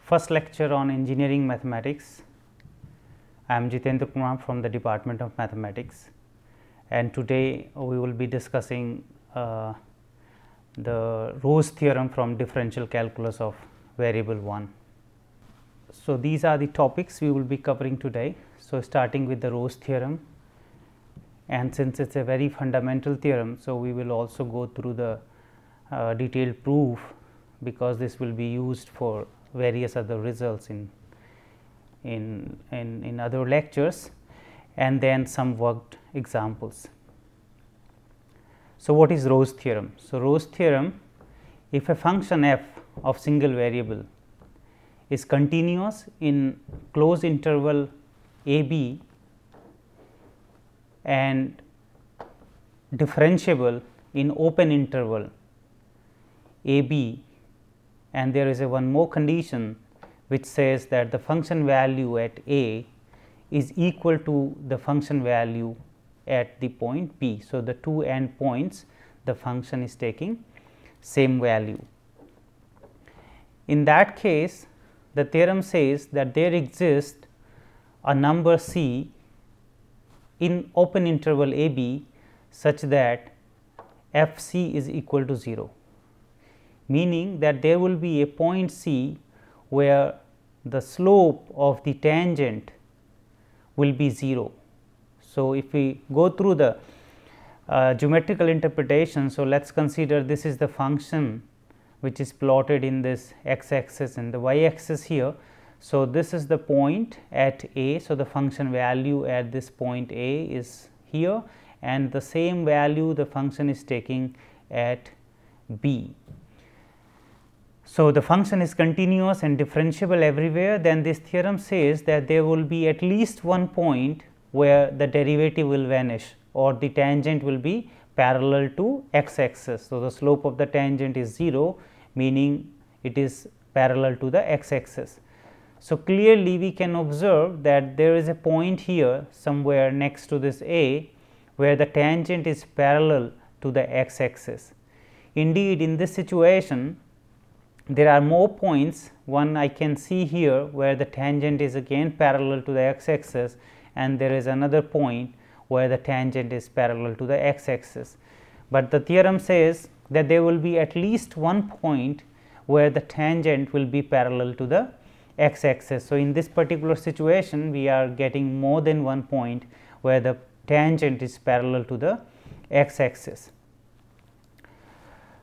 first lecture on engineering mathematics. I am Jitendra Kumar from the Department of Mathematics, and today we will be discussing the Rolle's theorem from differential calculus of variable 1. So, these are the topics we will be covering today. So, starting with the Rolle's theorem, and since it is a very fundamental theorem, so we will also go through the detailed proof, because this will be used for various other results in other lectures, and then some worked examples. So, what is Rolle's theorem? So, Rolle's theorem, if a function f of single variable is continuous in closed interval a b and differentiable in open interval a b, and there is a one more condition which says that the function value at a is equal to the function value at the point b. So, the two end points the function is taking same value. In that case, the theorem says that there exists a number c in open interval a b such that f c is equal to 0, meaning that there will be a point c where the slope of the tangent will be 0. So, if we go through the geometrical interpretation, so let us consider this is the function which is plotted in this x axis and the y axis here. So, this is the point at a. So, the function value at this point a is here, and the same value the function is taking at b. So, the function is continuous and differentiable everywhere, then this theorem says that there will be at least one point where the derivative will vanish or the tangent will be parallel to x axis. So, the slope of the tangent is 0, meaning it is parallel to the x axis. So, clearly we can observe that there is a point here somewhere next to this a where the tangent is parallel to the x axis. Indeed, in this situation there are more points. One I can see here where the tangent is again parallel to the x axis, and there is another point where the tangent is parallel to the x axis. But the theorem says that there will be at least one point where the tangent will be parallel to the x axis. So, in this particular situation we are getting more than one point where the tangent is parallel to the x axis.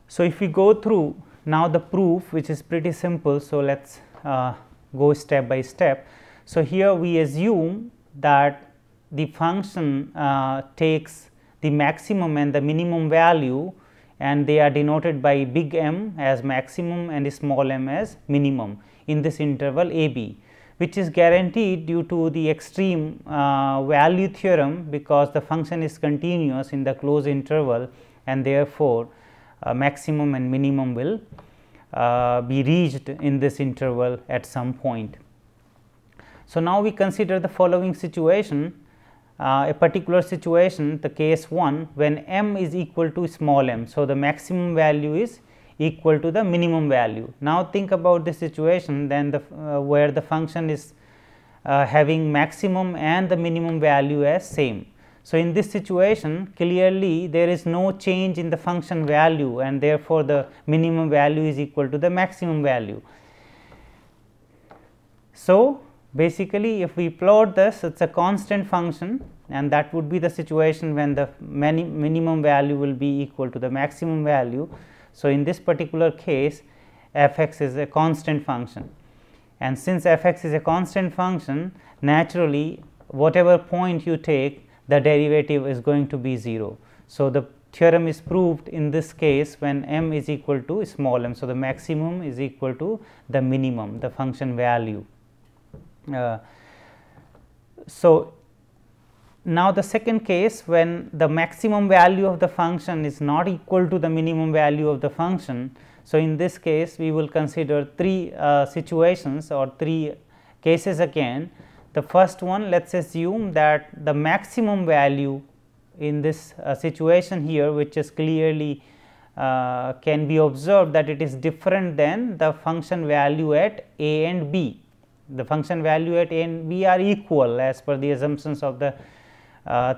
So, if we go through now the proof, which is pretty simple. So, let us go step by step. So, here we assume that the function takes the maximum and the minimum value, and they are denoted by big M as maximum and small m as minimum in this interval a b, which is guaranteed due to the extreme value theorem, because the function is continuous in the closed interval, and therefore, maximum and minimum will be reached in this interval at some point. So, now we consider the following situation, a particular situation, the case 1, when m is equal to small m. So, the maximum value is equal to the minimum value. Now, think about this situation, then the where the function is having maximum and the minimum value as same. So, in this situation clearly there is no change in the function value, and therefore, the minimum value is equal to the maximum value. So, basically if we plot this, it is a constant function, and that would be the situation when the minimum value will be equal to the maximum value. So, in this particular case f x is a constant function, and since f x is a constant function, naturally whatever point you take, the derivative is going to be 0. So, the theorem is proved in this case when m is equal to small m. So, the maximum is equal to the minimum, the function value. So, now the second case, when the maximum value of the function is not equal to the minimum value of the function. So, in this case we will consider three situations or three cases again. The first one, let us assume that the maximum value in this situation here, which is clearly can be observed that it is different than the function value at a and b. The function value at a and b are equal as per the assumptions of the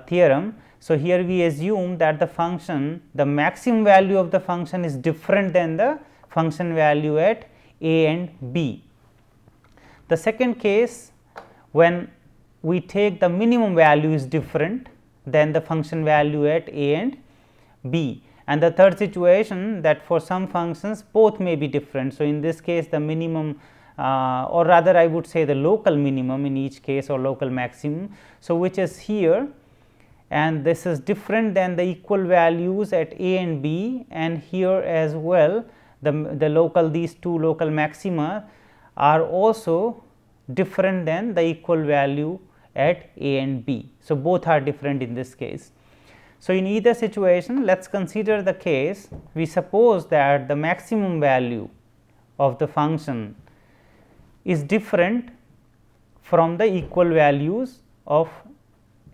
theorem. So, here we assume that the function, the maximum value of the function is different than the function value at a and b. The second case, when we take the minimum value is different than the function value at a and b, and the third situation that for some functions both may be different. So, in this case the minimum or rather I would say the local minimum in each case or local maximum. So, which is here, and this is different than the equal values at a and b, and here as well the local, these two local maxima are also different than the equal value at a and b. So, both are different in this case. So, in either situation, let us consider the case, we suppose that the maximum value of the function is different from the equal values of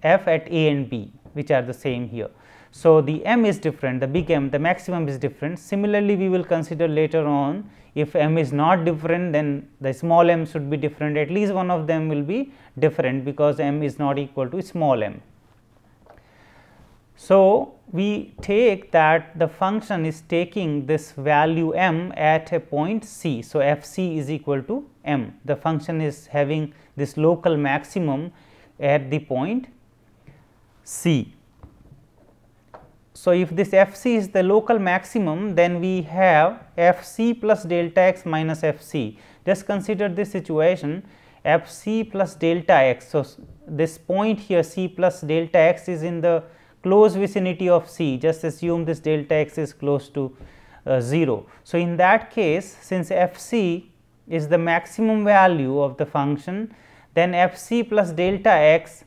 f at a and b, which are the same here. So, the m is different, the big M, the maximum is different. Similarly, we will consider later on, if m is not different, then the small m should be different, at least one of them will be different, because m is not equal to small m. So, we take that the function is taking this value m at a point c. So, f c is equal to m, the function is having this local maximum at the point c. So, if this f c is the local maximum, then we have f c plus delta x minus f c. Just consider this situation, f c plus delta x. So, this point here c plus delta x is in the close vicinity of c, just assume this delta x is close to 0. So, in that case, since f c is the maximum value of the function, then f c plus delta x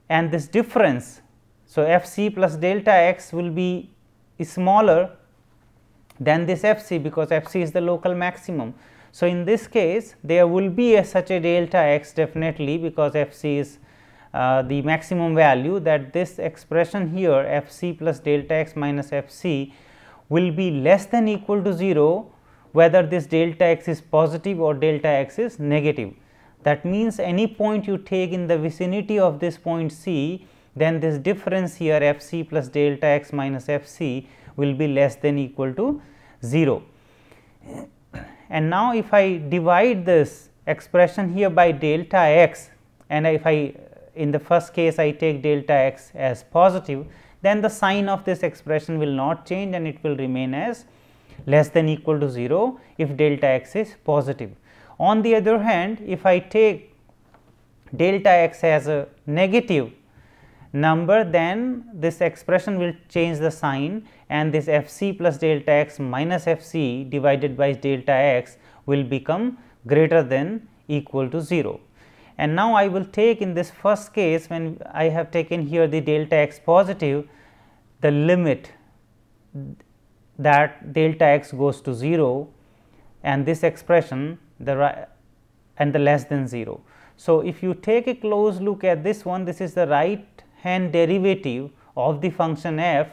and this difference. So, f c plus delta x will be smaller than this f c, because f c is the local maximum. So, in this case there will be such a delta x definitely, because f c is the maximum value, that this expression here f c plus delta x minus f c will be less than equal to 0, whether this delta x is positive or delta x is negative. That means, any point you take in the vicinity of this point c, then this difference here f c plus delta x minus f c will be less than equal to 0. And now, if I divide this expression here by delta x, and if I, in the first case I take delta x as positive, then the sign of this expression will not change and it will remain as less than equal to 0 if delta x is positive. On the other hand, if I take delta x as a negative number, then this expression will change the sign, and this f c plus delta x minus f c divided by delta x will become greater than equal to 0. And now, I will take in this first case, when I have taken here the delta x positive, the limit that delta x goes to 0, and this expression and the less than 0. So, if you take a close look at this one, this is the right hand derivative of the function f,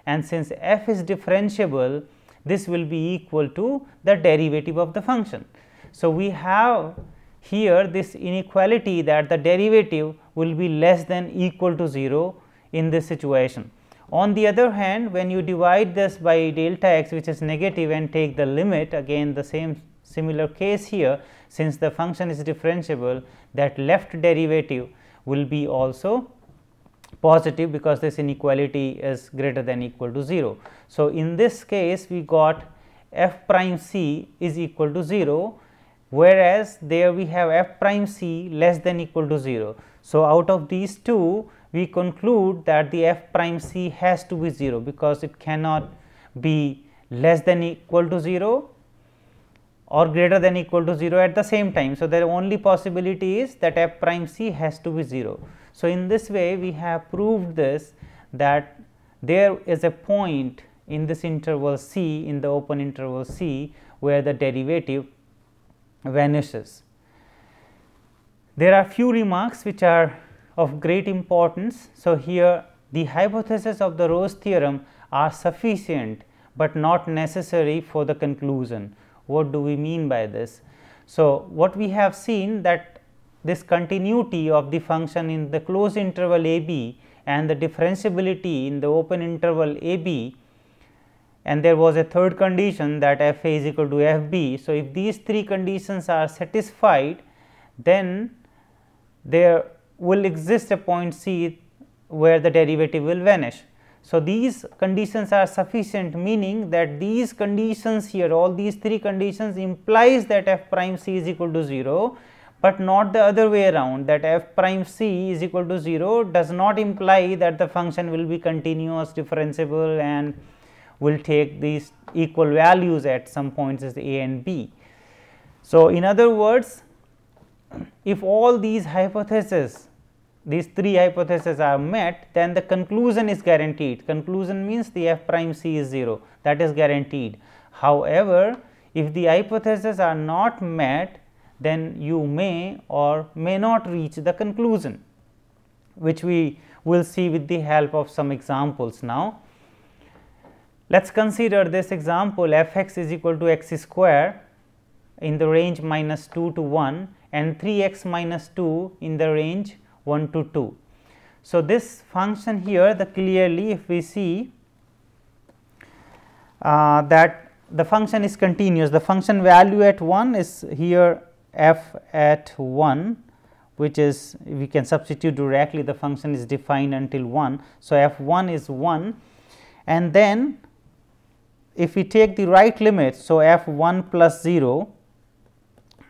and since f is differentiable, this will be equal to the derivative of the function. So, we have here this inequality that the derivative will be less than equal to 0 in this situation. On the other hand, when you divide this by delta x, which is negative, and take the limit, again the same similar case here, since the function is differentiable, that left derivative will be also positive, because this inequality is greater than equal to 0. So, in this case we got f prime c is equal to 0, whereas there we have f prime c less than equal to 0. So, out of these two, we conclude that the f prime c has to be 0, because it cannot be less than equal to 0 or greater than equal to 0 at the same time. So, the only possibility is that f prime c has to be 0. So, in this way we have proved this, that there is a point in this interval c, in the open interval c, where the derivative vanishes. There are few remarks which are of great importance. So, here the hypotheses of the Roche theorem are sufficient but not necessary for the conclusion. What do we mean by this? So, what we have seen that this continuity of the function in the closed interval a b and the differentiability in the open interval a b, and there was a third condition that f a is equal to f b. So, if these three conditions are satisfied, then there will exist a point c where the derivative will vanish. So, these conditions are sufficient, meaning that these conditions here, all these three conditions implies that f prime c is equal to 0, but not the other way around, that f prime c is equal to 0 does not imply that the function will be continuous, differentiable, and will take these equal values at some points as a and b. So, in other words, if all these hypotheses, these three hypotheses are met, then the conclusion is guaranteed. Conclusion means the f prime c is 0, that is guaranteed. However, if the hypotheses are not met, then you may or may not reach the conclusion, which we will see with the help of some examples now. Let us consider this example, f x is equal to x square in the range minus 2 to 1 and 3 x minus 2 in the range 1 to 2. So, this function here, the clearly if we see that the function is continuous, the function value at 1 is here f at 1, which is we can substitute directly, the function is defined until 1. So, f 1 is 1, and then if we take the right limit, so f 1 plus 0,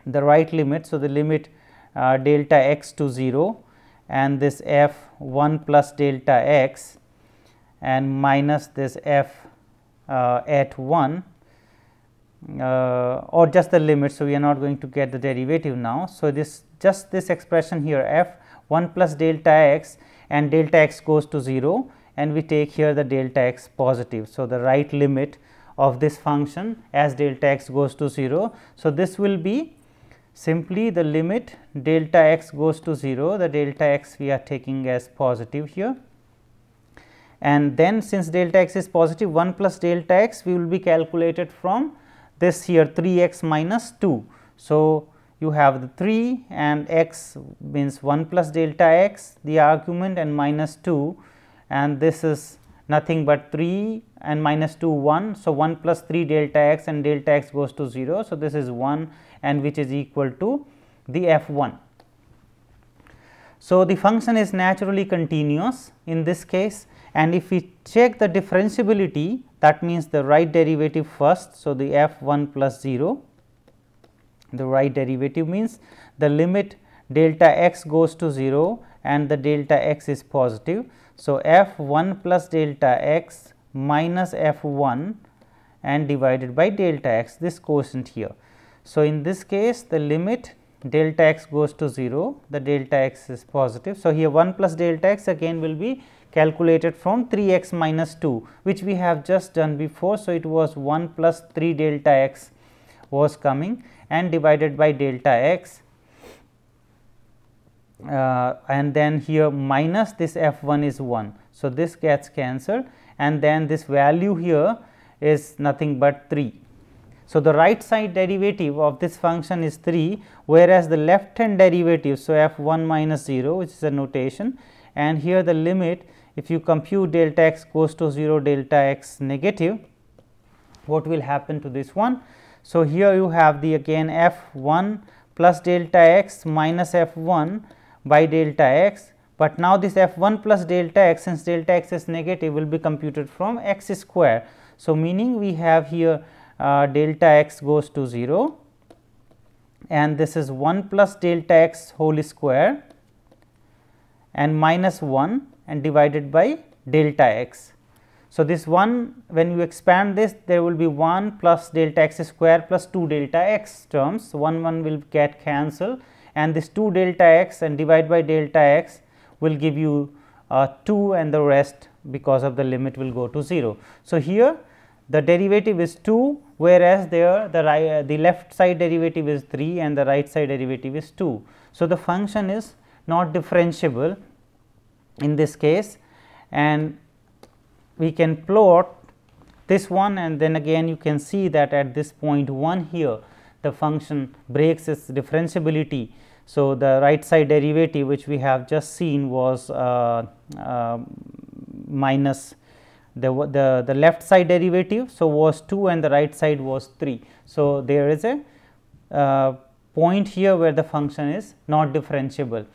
the right limit, so the limit delta x to 0, and this f 1 plus delta x and minus this f at 1 or just the limit. So, we are not going to get the derivative now. So, this just this expression here f 1 plus delta x and delta x goes to 0, and we take here the delta x positive. So, the right limit of this function as delta x goes to 0. So, this will be simply the limit delta x goes to 0, the delta x we are taking as positive here, and then since delta x is positive, 1 plus delta x we will be calculated from this here 3 x minus 2. So, you have the 3 and x means 1 plus delta x the argument and minus 2, and this is nothing but 3 and minus 2 1. So, 1 plus 3 delta x and delta x goes to 0. So, this is 1 and which is equal to the f 1. So, the function is naturally continuous in this case, and if we check the differentiability, that means the right derivative first. So, the f 1 plus 0, the right derivative means the limit delta x goes to 0 and the delta x is positive. So, f 1 plus delta x minus f 1 and divided by delta x, this quotient here. So, in this case the limit delta x goes to 0, the delta x is positive. So, here 1 plus delta x again will be calculated from 3 x minus 2, which we have just done before. So, it was 1 plus 3 delta x was coming and divided by delta x, and then here minus this f 1 is 1. So, this gets cancelled, and then this value here is nothing but 3. So, the right side derivative of this function is 3, whereas the left hand derivative. So, f 1 minus 0, which is a notation, and here the limit, if you compute delta x goes to 0, delta x negative, what will happen to this one? So, here you have the again f 1 plus delta x minus f 1 by delta x, but now this f 1 plus delta x, since delta x is negative, will be computed from x square. So, meaning we have here delta x goes to 0, and this is 1 plus delta x whole square and minus 1 and divided by delta x. So, this 1, when you expand this, there will be 1 plus delta x square plus 2 delta x terms, 1 will get cancelled, and this 2 delta x and divide by delta x will give you 2, and the rest because of the limit will go to 0. So, here the derivative is 2, whereas there the left side derivative is 3 and the right side derivative is 2. So, the function is not differentiable in this case, and we can plot this one, and then again you can see that at this point 1 here the function breaks its differentiability. So, the right side derivative which we have just seen was minus the left side derivative. So, was 2 and the right side was 3. So, there is a point here where the function is not differentiable.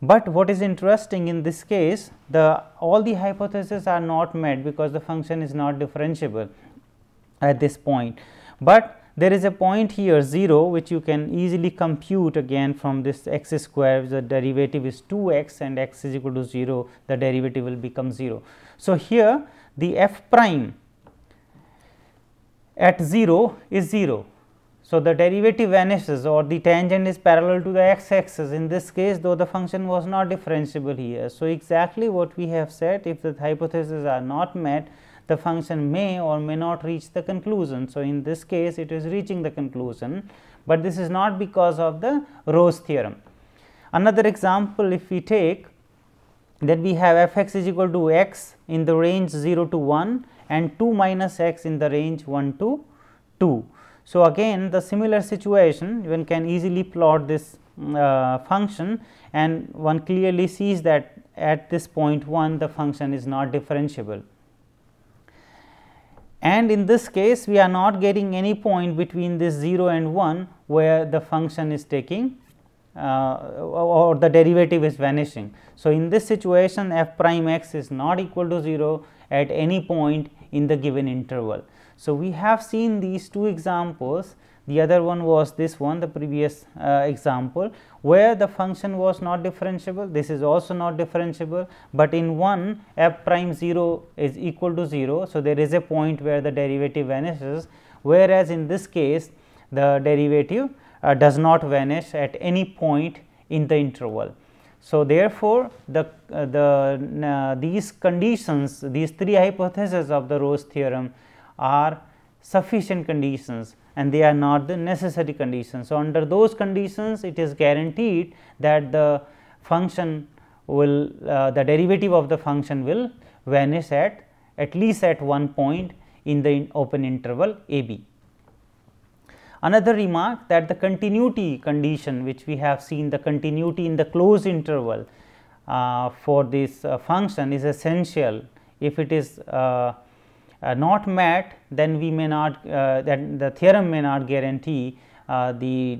But what is interesting in this case, all the hypotheses are not met because the function is not differentiable at this point. But there is a point here 0 which you can easily compute again from this x square, the derivative is 2 x and x is equal to 0, the derivative will become 0. So, here the f prime at 0 is 0. So, the derivative vanishes or the tangent is parallel to the x axis in this case, though the function was not differentiable here. So, exactly what we have said, if the hypotheses are not met, the function may or may not reach the conclusion. So, in this case it is reaching the conclusion, but this is not because of the Rowe's theorem. Another example, if we take that we have f x is equal to x in the range 0 to 1 and 2 minus x in the range 1 to 2. So, again the similar situation, one can easily plot this function, and one clearly sees that at this point 1 the function is not differentiable. And in this case we are not getting any point between this 0 and 1 where the function is taking or the derivative is vanishing. So, in this situation f prime x is not equal to 0 at any point in the given interval. So, we have seen these two examples, the other one was this one, the previous example, where the function was not differentiable, this is also not differentiable, but in one f prime 0 is equal to 0. So, there is a point where the derivative vanishes, whereas in this case the derivative does not vanish at any point in the interval. So, therefore, these conditions, these three hypotheses of the Rowe's theorem are sufficient conditions and they are not the necessary conditions. So, under those conditions it is guaranteed that the function will the derivative of the function will vanish at least at one point in the open interval a b. Another remark, that the continuity condition which we have seen, the continuity in the closed interval for this function is essential. If it is not met, then we may not the theorem may not guarantee the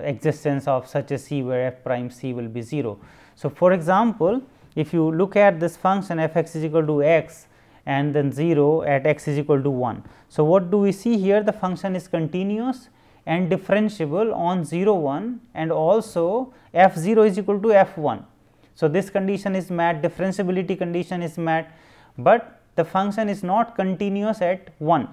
existence of such a c where f prime c will be 0. So, for example, if you look at this function f x is equal to x and then 0 at x is equal to 1. So, what do we see here? The function is continuous and differentiable on 0 1 and also f 0 is equal to f 1. So, this condition is met, differentiability condition is met, but the function is not continuous at 1.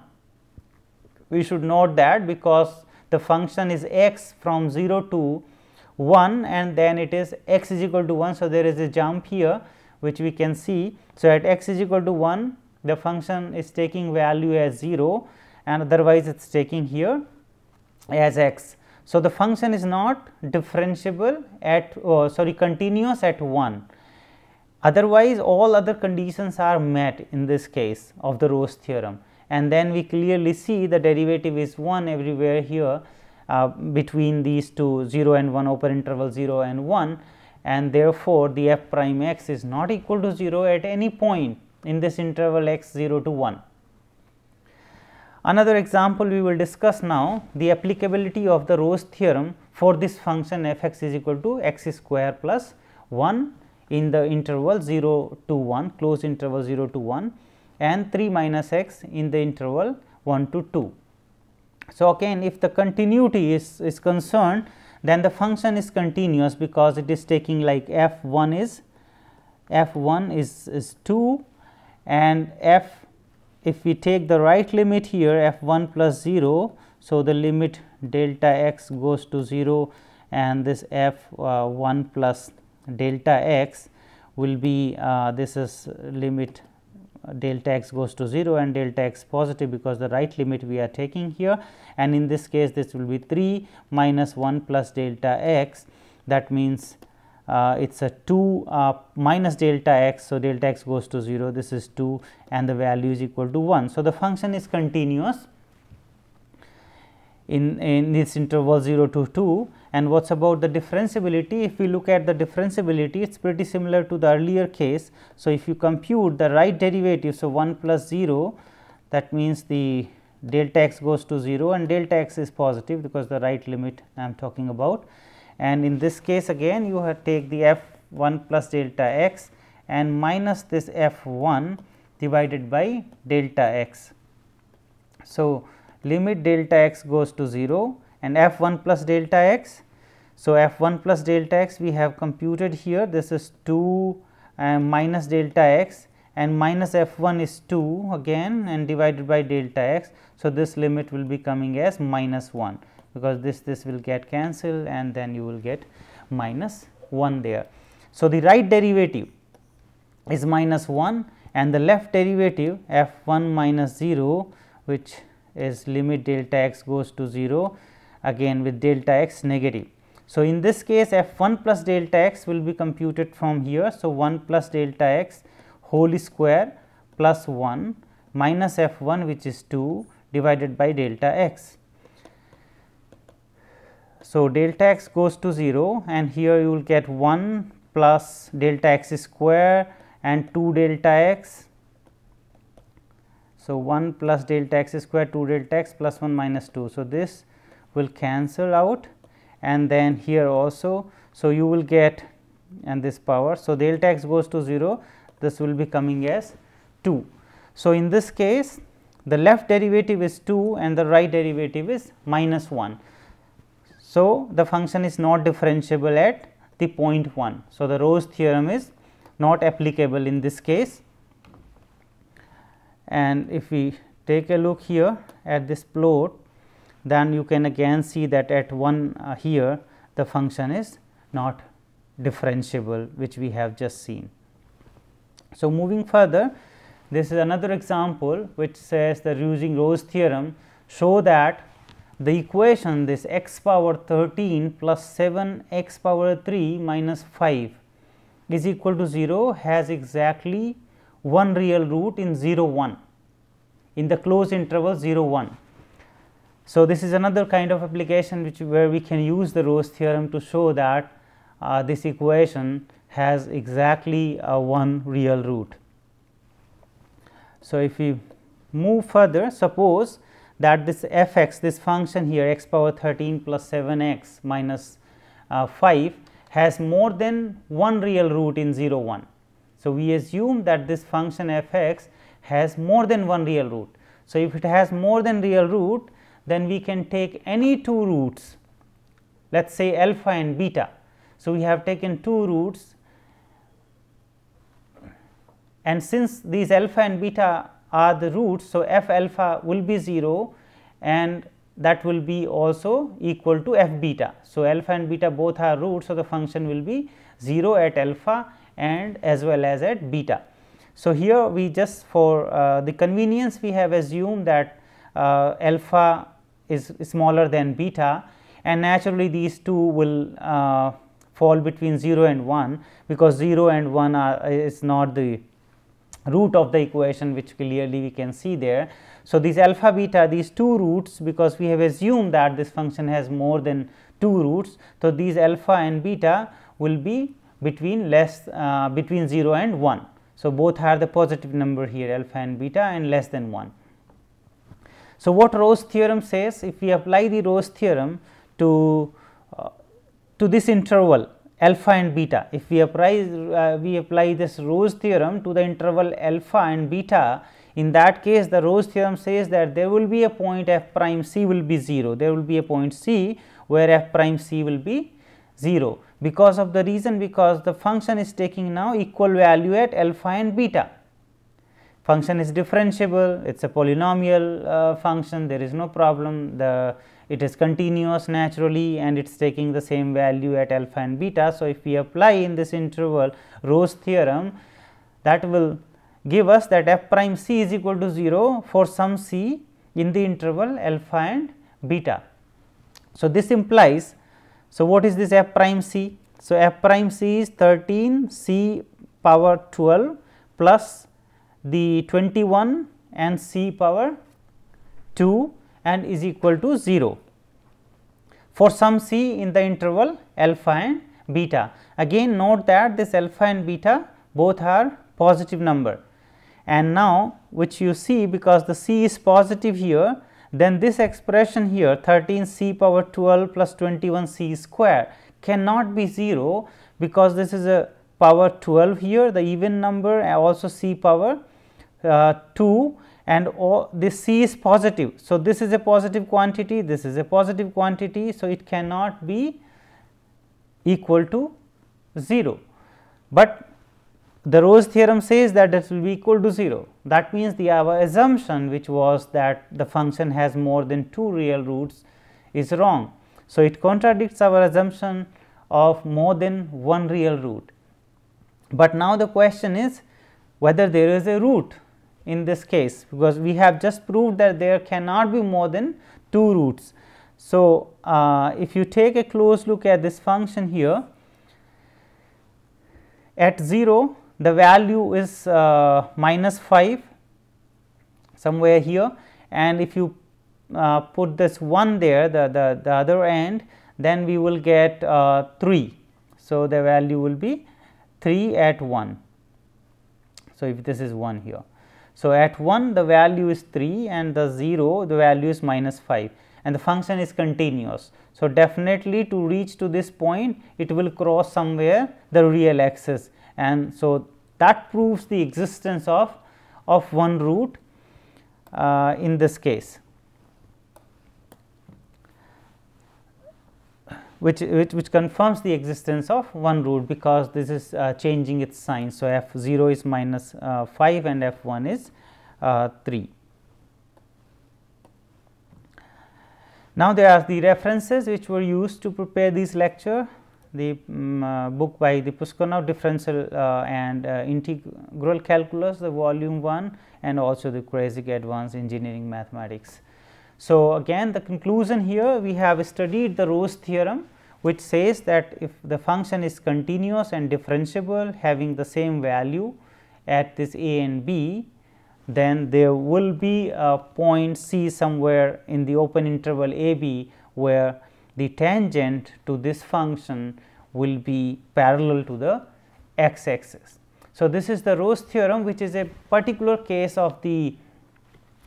We should note that, because the function is x from 0 to 1 and then it is x is equal to 1. So, there is a jump here which we can see. So, at x is equal to 1 the function is taking value as 0 and otherwise it is taking here as x. So, the function is not differentiable at continuous at 1. Otherwise, all other conditions are met in this case of the Rowe's theorem, and then we clearly see the derivative is 1 everywhere here between these two 0 and 1, open interval 0 and 1, and therefore, the f prime x is not equal to 0 at any point in this interval x 0 to 1. Another example we will discuss now, the applicability of the Rowe's theorem for this function f x is equal to x square plus 1 in the interval 0 to 1, closed interval 0 to 1, and 3 minus x in the interval 1 to 2. So, again if the continuity is concerned, then the function is continuous because it is taking like f 1 is 2 and if we take the right limit here f 1 plus 0. So, the limit delta x goes to 0 and this f 1 plus delta x will be this is limit delta x goes to 0 and delta x positive, because the right limit we are taking here, and in this case this will be 3 minus 1 plus delta x. That means it is a 2 minus delta x. So, delta x goes to 0, this is 2 and the value is equal to 1. So, the function is continuous in this interval 0 to 2. And what is about the differentiability? If we look at the differentiability, it is pretty similar to the earlier case. So, if you compute the right derivative, so 1 plus 0, that means the delta x goes to 0 and delta x is positive, because the right limit I am talking about. And in this case again you have take the f 1 plus delta x and minus this f 1 divided by delta x. So, limit delta x goes to 0 and f 1 plus delta x. So, f 1 plus delta x we have computed here, this is 2 minus delta x, and minus f 1 is 2 again and divided by delta x. So, this limit will be coming as minus 1, because this will get cancelled and then you will get minus 1 there. So, the right derivative is minus 1 and the left derivative f 1 minus 0, which is limit delta x goes to 0 again with delta x negative. So, in this case f 1 plus delta x will be computed from here. So, 1 plus delta x whole square plus 1 minus f 1 which is 2 divided by delta x. So, delta x goes to 0 and here you will get 1 plus delta x square and 2 delta x. So, 1 plus delta x square 2 delta x plus 1 minus 2. So, this will cancel out and then here also. So, you will get and this power. So, delta x goes to 0, this will be coming as 2. So, in this case the left derivative is 2 and the right derivative is minus 1. So, the function is not differentiable at the point 1. So, the Rowe's theorem is not applicable in this case. And if we take a look here at this plot, then you can again see that at 1 here the function is not differentiable, which we have just seen. So, moving further, this is another example which says that using Rowe's theorem show that the equation this x power 13 plus 7 x power 3 minus 5 is equal to 0 has exactly one real root in 0 1 in the closed interval 0 1. So, this is another kind of application which where we can use the Rowe's theorem to show that this equation has exactly one real root. So, if we move further, suppose that this f x, this function here x power 13 plus 7 x minus 5 has more than one real root in 0 1. So, we assume that this function f x has more than one real root. So, if it has more than real root, then we can take any two roots, let us say alpha and beta. So, we have taken two roots, and since these alpha and beta are the roots, so f alpha will be 0 and that will be also equal to f beta. So, alpha and beta both are roots, so the function will be 0 at alpha and as well as at beta. So, here we just for the convenience we have assumed that alpha is smaller than beta, and naturally these two will fall between 0 and 1, because 0 and 1 is not the root of the equation, which clearly we can see there. So, these alpha beta, these two roots, because we have assumed that this function has more than two roots. So, these alpha and beta will be between between 0 and 1. So, both are the positive number here, alpha and beta, and less than 1. So, what Rowe's theorem says, if we apply the Rowe's theorem to this interval alpha and beta, if we apply this Rowe's theorem to the interval alpha and beta, in that case the Rowe's theorem says that there will be a point f prime c will be 0, there will be a point c where f prime c will be 0, because of the reason, because the function is taking now equal value at alpha and beta. Function is differentiable, it is a polynomial function, there is no problem, it is continuous naturally and it is taking the same value at alpha and beta. So, if we apply in this interval Rowe's theorem, that will give us that f prime c is equal to 0 for some c in the interval alpha and beta. So, this implies, so what is this f prime c? So, f prime c is 13 c power 12 plus the 21 and c power 2 and is equal to 0 for some c in the interval alpha and beta. Again note that this alpha and beta both are positive number, and now which you see, because the c is positive here, then this expression here 13 c power 12 plus 21 c square cannot be 0, because this is a power 12 here, the even number, and also c power 2, and this c is positive. So, this is a positive quantity, this is a positive quantity. So, it cannot be equal to 0, but the Roche theorem says that it will be equal to 0. That means our assumption, which was that the function has more than 2 real roots, is wrong. So, it contradicts our assumption of more than 1 real root. But now the question is whether there is a root in this case, because we have just proved that there cannot be more than 2 roots. So, if you take a close look at this function here, at 0 the value is minus 5 somewhere here, and if you put this 1 there, the other end, then we will get 3. So, the value will be 3 at 1. So, if this is 1 here. So, at 1 the value is 3 and the 0 the value is minus 5, and the function is continuous. So, definitely to reach to this point it will cross somewhere the real axis, and so that proves the existence of one root in this case, which confirms the existence of one root, because this is changing its sign. So, f 0 is minus 5 and f 1 is 3. Now, there are the references which were used to prepare this lecture. The book by the Puskunov, Differential and Integral Calculus, the volume 1, and also the Kreyszig Advanced Engineering Mathematics. So, again the conclusion here, we have studied the Roche theorem, which says that if the function is continuous and differentiable having the same value at this a and b, then there will be a point c somewhere in the open interval a b where the tangent to this function will be parallel to the x axis. So, this is the Roche theorem, which is a particular case of the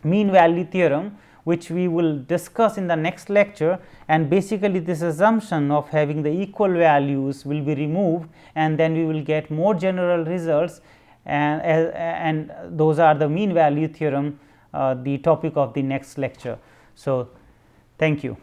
mean value theorem, which we will discuss in the next lecture, and basically this assumption of having the equal values will be removed, and then we will get more general results, and those are the mean value theorem, the topic of the next lecture. So, thank you.